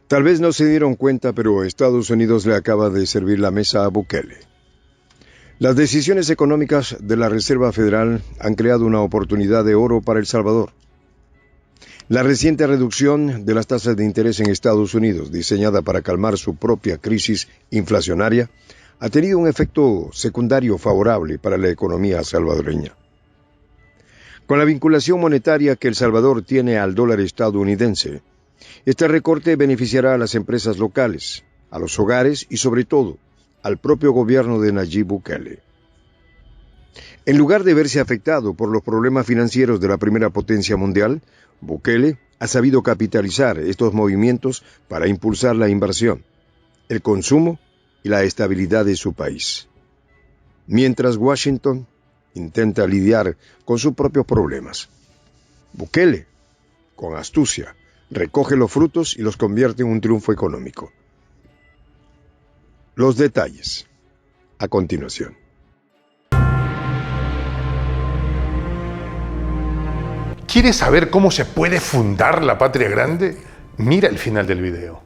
Tal vez no se dieron cuenta, pero Estados Unidos le acaba de servir la mesa a Bukele. Las decisiones económicas de la Reserva Federal han creado una oportunidad de oro para El Salvador. La reciente reducción de las tasas de interés en Estados Unidos, diseñada para calmar su propia crisis inflacionaria, ha tenido un efecto secundario favorable para la economía salvadoreña. Con la vinculación monetaria que El Salvador tiene al dólar estadounidense, este recorte beneficiará a las empresas locales, a los hogares y sobre todo al propio gobierno de Nayib Bukele. En lugar de verse afectado por los problemas financieros de la primera potencia mundial, Bukele ha sabido capitalizar estos movimientos para impulsar la inversión, el consumo y la estabilidad de su país. Mientras Washington intenta lidiar con sus propios problemas, Bukele, con astucia, recoge los frutos y los convierte en un triunfo económico. Los detalles, a continuación. ¿Quieres saber cómo se puede fundar la patria grande? Mira el final del video.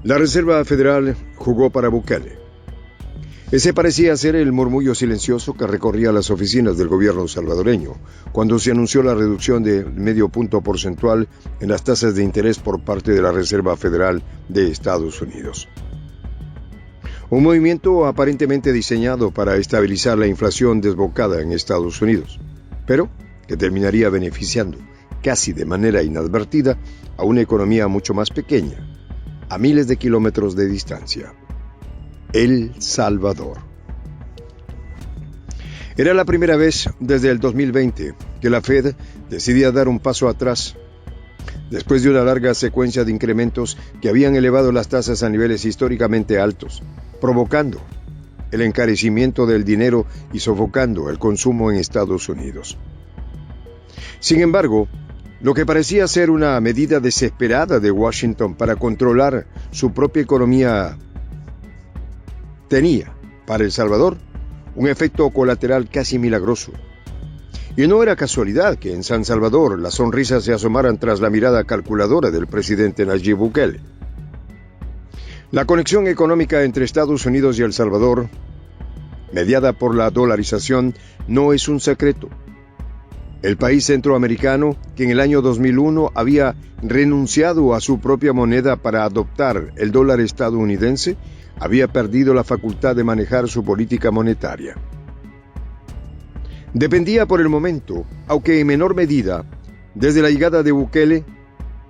La Reserva Federal jugó para Bukele. Ese parecía ser el murmullo silencioso que recorría las oficinas del gobierno salvadoreño cuando se anunció la reducción de medio punto porcentual en las tasas de interés por parte de la Reserva Federal de Estados Unidos. Un movimiento aparentemente diseñado para estabilizar la inflación desbocada en Estados Unidos, pero que terminaría beneficiando, casi de manera inadvertida, a una economía mucho más pequeña, a miles de kilómetros de distancia: El Salvador. Era la primera vez desde el 2020 que la Fed decidía dar un paso atrás, después de una larga secuencia de incrementos que habían elevado las tasas a niveles históricamente altos, provocando el encarecimiento del dinero y sofocando el consumo en Estados Unidos. Sin embargo, lo que parecía ser una medida desesperada de Washington para controlar su propia economía tenía, para El Salvador, un efecto colateral casi milagroso. Y no era casualidad que en San Salvador las sonrisas se asomaran tras la mirada calculadora del presidente Nayib Bukele. La conexión económica entre Estados Unidos y El Salvador, mediada por la dolarización, no es un secreto. El país centroamericano, que en el año 2001 había renunciado a su propia moneda para adoptar el dólar estadounidense, había perdido la facultad de manejar su política monetaria. Dependía por el momento, aunque en menor medida, desde la llegada de Bukele,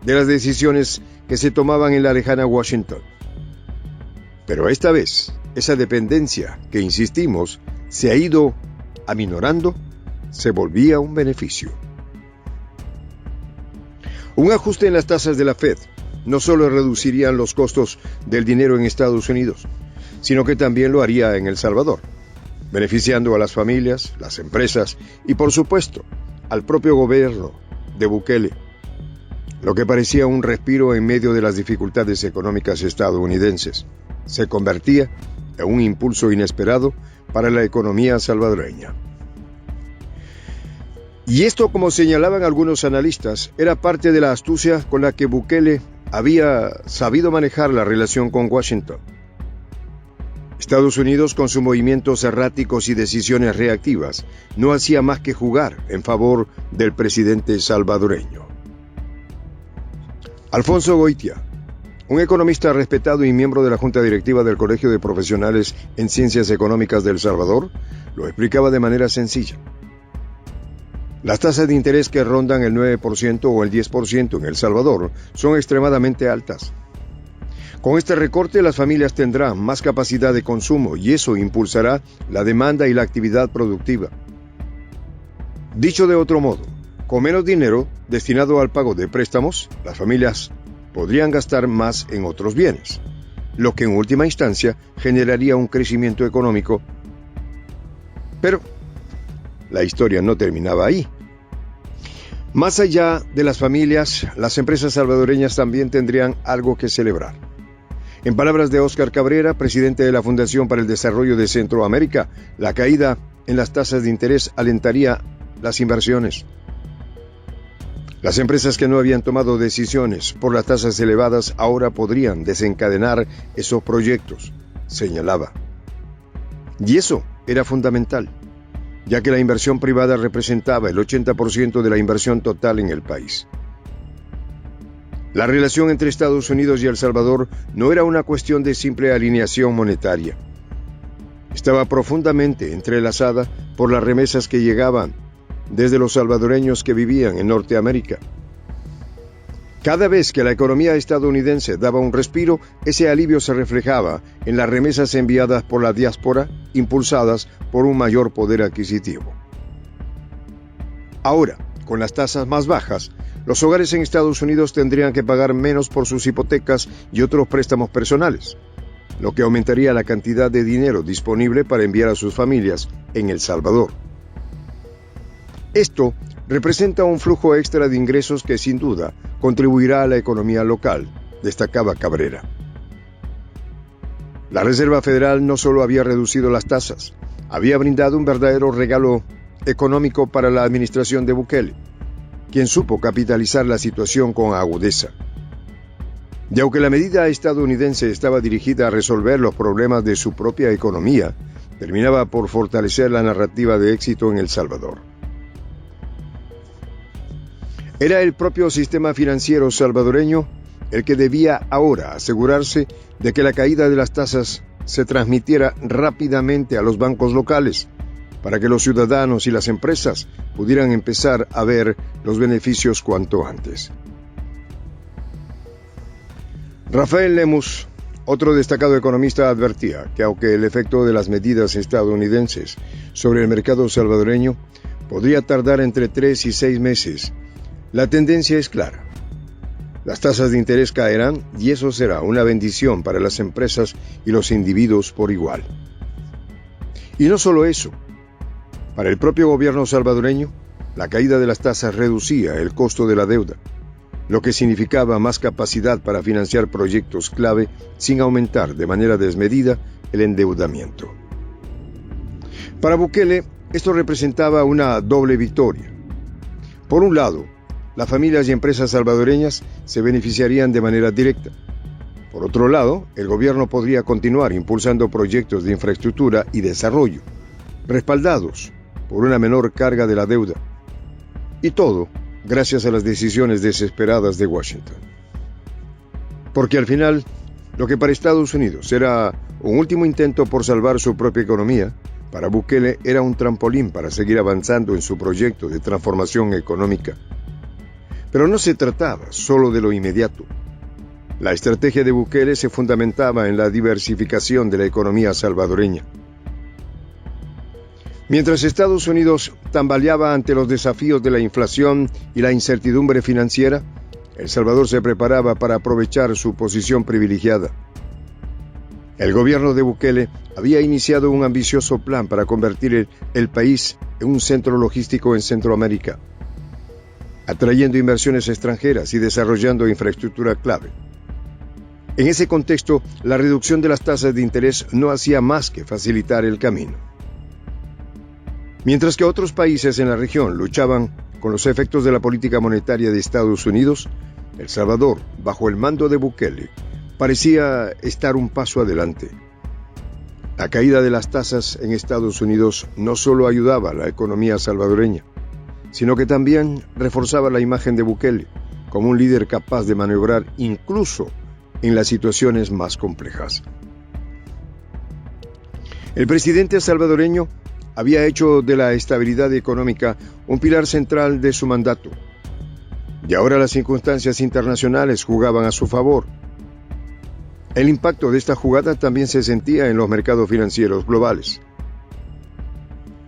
de las decisiones que se tomaban en la lejana Washington. Pero esta vez, esa dependencia, que insistimos, se ha ido aminorando, se volvía un beneficio. Un ajuste en las tasas de la Fed no solo reducirían los costos del dinero en Estados Unidos, sino que también lo haría en El Salvador, beneficiando a las familias, las empresas y, por supuesto, al propio gobierno de Bukele, lo que parecía un respiro en medio de las dificultades económicas estadounidenses. Se convertía en un impulso inesperado para la economía salvadoreña. Y esto, como señalaban algunos analistas, era parte de la astucia con la que Bukele había sabido manejar la relación con Washington. Estados Unidos, con sus movimientos erráticos y decisiones reactivas, no hacía más que jugar en favor del presidente salvadoreño. Alfonso Goitia, un economista respetado y miembro de la Junta Directiva del Colegio de Profesionales en Ciencias Económicas de El Salvador, lo explicaba de manera sencilla. Las tasas de interés que rondan el 9% o el 10% en El Salvador son extremadamente altas. Con este recorte, las familias tendrán más capacidad de consumo y eso impulsará la demanda y la actividad productiva. Dicho de otro modo, con menos dinero destinado al pago de préstamos, las familias podrían gastar más en otros bienes, lo que en última instancia generaría un crecimiento económico. Pero la historia no terminaba ahí. Más allá de las familias, las empresas salvadoreñas también tendrían algo que celebrar. En palabras de Óscar Cabrera, presidente de la Fundación para el Desarrollo de Centroamérica, la caída en las tasas de interés alentaría las inversiones. Las empresas que no habían tomado decisiones por las tasas elevadas ahora podrían desencadenar esos proyectos, señalaba. Y eso era fundamental, ya que la inversión privada representaba el 80% de la inversión total en el país. La relación entre Estados Unidos y El Salvador no era una cuestión de simple alineación monetaria. Estaba profundamente entrelazada por las remesas que llegaban desde los salvadoreños que vivían en Norteamérica. Cada vez que la economía estadounidense daba un respiro, ese alivio se reflejaba en las remesas enviadas por la diáspora, impulsadas por un mayor poder adquisitivo. Ahora, con las tasas más bajas, los hogares en Estados Unidos tendrían que pagar menos por sus hipotecas y otros préstamos personales, lo que aumentaría la cantidad de dinero disponible para enviar a sus familias en El Salvador. Esto representa un flujo extra de ingresos que sin duda contribuirá a la economía local, destacaba Cabrera. La Reserva Federal no solo había reducido las tasas, había brindado un verdadero regalo económico para la administración de Bukele, quien supo capitalizar la situación con agudeza. Y aunque la medida estadounidense estaba dirigida a resolver los problemas de su propia economía, terminaba por fortalecer la narrativa de éxito en El Salvador. Era el propio sistema financiero salvadoreño el que debía ahora asegurarse de que la caída de las tasas se transmitiera rápidamente a los bancos locales, para que los ciudadanos y las empresas pudieran empezar a ver los beneficios cuanto antes. Rafael Lemus, otro destacado economista, advertía que aunque el efecto de las medidas estadounidenses sobre el mercado salvadoreño podría tardar entre 3 y 6 meses, la tendencia es clara. Las tasas de interés caerán y eso será una bendición para las empresas y los individuos por igual. Y no solo eso. Para el propio gobierno salvadoreño, la caída de las tasas reducía el costo de la deuda, lo que significaba más capacidad para financiar proyectos clave sin aumentar de manera desmedida el endeudamiento. Para Bukele, esto representaba una doble victoria. Por un lado, las familias y empresas salvadoreñas se beneficiarían de manera directa. Por otro lado, el gobierno podría continuar impulsando proyectos de infraestructura y desarrollo, respaldados por una menor carga de la deuda. Y todo gracias a las decisiones desesperadas de Washington. Porque al final, lo que para Estados Unidos era un último intento por salvar su propia economía, para Bukele era un trampolín para seguir avanzando en su proyecto de transformación económica. Pero no se trataba solo de lo inmediato. La estrategia de Bukele se fundamentaba en la diversificación de la economía salvadoreña. Mientras Estados Unidos tambaleaba ante los desafíos de la inflación y la incertidumbre financiera, El Salvador se preparaba para aprovechar su posición privilegiada. El gobierno de Bukele había iniciado un ambicioso plan para convertir el país en un centro logístico en Centroamérica, atrayendo inversiones extranjeras y desarrollando infraestructura clave. En ese contexto, la reducción de las tasas de interés no hacía más que facilitar el camino. Mientras que otros países en la región luchaban con los efectos de la política monetaria de Estados Unidos, El Salvador, bajo el mando de Bukele, parecía estar un paso adelante. La caída de las tasas en Estados Unidos no solo ayudaba a la economía salvadoreña, sino que también reforzaba la imagen de Bukele como un líder capaz de maniobrar incluso en las situaciones más complejas. El presidente salvadoreño había hecho de la estabilidad económica un pilar central de su mandato, y ahora las circunstancias internacionales jugaban a su favor. El impacto de esta jugada también se sentía en los mercados financieros globales.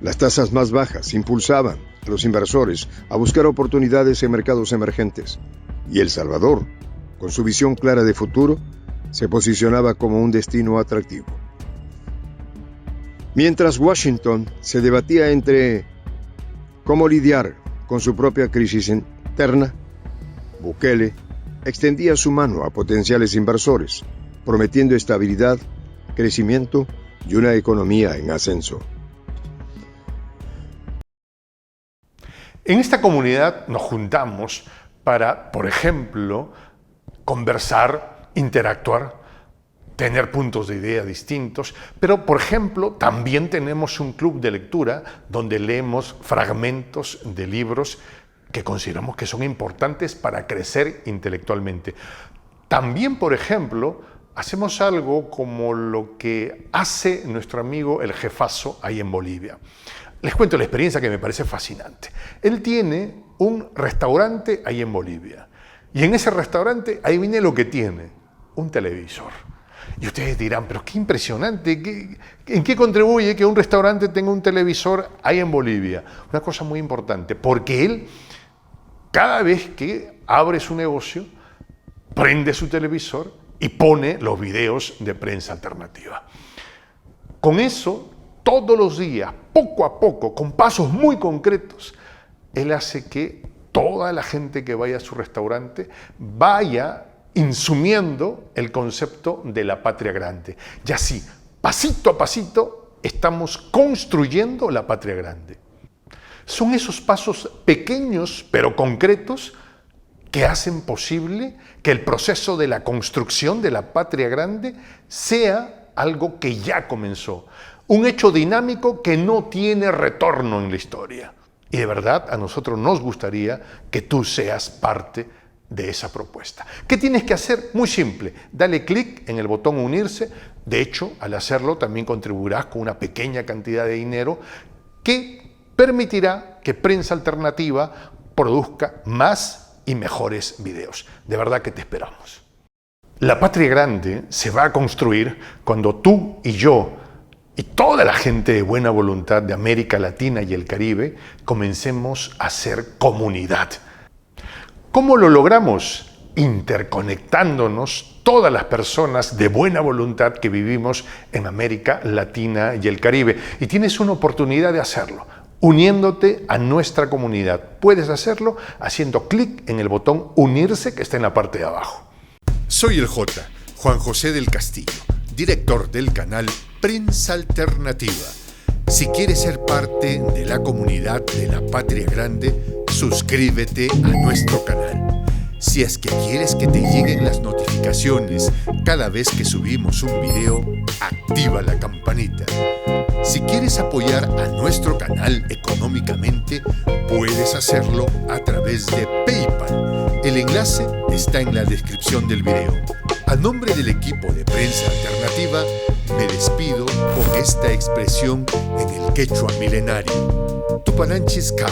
Las tasas más bajas impulsaban a los inversores a buscar oportunidades en mercados emergentes, y El Salvador, con su visión clara de futuro, se posicionaba como un destino atractivo. Mientras Washington se debatía entre cómo lidiar con su propia crisis interna, Bukele extendía su mano a potenciales inversores, prometiendo estabilidad, crecimiento y una economía en ascenso. En esta comunidad nos juntamos para, por ejemplo, conversar, interactuar, tener puntos de idea distintos, pero, por ejemplo, también tenemos un club de lectura donde leemos fragmentos de libros que consideramos que son importantes para crecer intelectualmente. También, por ejemplo, hacemos algo como lo que hace nuestro amigo el jefazo ahí en Bolivia. Les cuento la experiencia que me parece fascinante. Él tiene un restaurante ahí en Bolivia y en ese restaurante, ahí viene lo que tiene, un televisor. Y ustedes dirán, pero qué impresionante, ¿en qué contribuye que un restaurante tenga un televisor ahí en Bolivia? Una cosa muy importante, porque él, cada vez que abre su negocio, prende su televisor y pone los videos de Prensa Alternativa. Con eso, todos los días, poco a poco, con pasos muy concretos, él hace que toda la gente que vaya a su restaurante vaya insumiendo el concepto de la patria grande. Y así, pasito a pasito, estamos construyendo la patria grande. Son esos pasos pequeños pero concretos que hacen posible que el proceso de la construcción de la patria grande sea algo que ya comenzó, un hecho dinámico que no tiene retorno en la historia. Y de verdad a nosotros nos gustaría que tú seas parte de esa propuesta. ¿Qué tienes que hacer? Muy simple, dale clic en el botón unirse. De hecho, al hacerlo también contribuirás con una pequeña cantidad de dinero que permitirá que Prensa Alternativa produzca más y mejores videos. De verdad que te esperamos. La patria grande se va a construir cuando tú y yo y toda la gente de buena voluntad de América Latina y el Caribe comencemos a ser comunidad. ¿Cómo lo logramos? Interconectándonos todas las personas de buena voluntad que vivimos en América Latina y el Caribe. Y tienes una oportunidad de hacerlo, uniéndote a nuestra comunidad. Puedes hacerlo haciendo clic en el botón unirse que está en la parte de abajo. Soy el J, Juan José del Castillo, director del canal Prensa Alternativa. Si quieres ser parte de la comunidad de la Patria Grande, suscríbete a nuestro canal. Si es que quieres que te lleguen las notificaciones cada vez que subimos un video, activa la campanita. Si quieres apoyar a nuestro canal económicamente, puedes hacerlo a través de PayPal. El enlace está en la descripción del video. A nombre del equipo de Prensa Alternativa, me despido con esta expresión en el quechua milenario, Tupananchis Kama,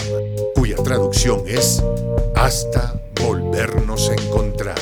cuya traducción es hasta volvernos a encontrar.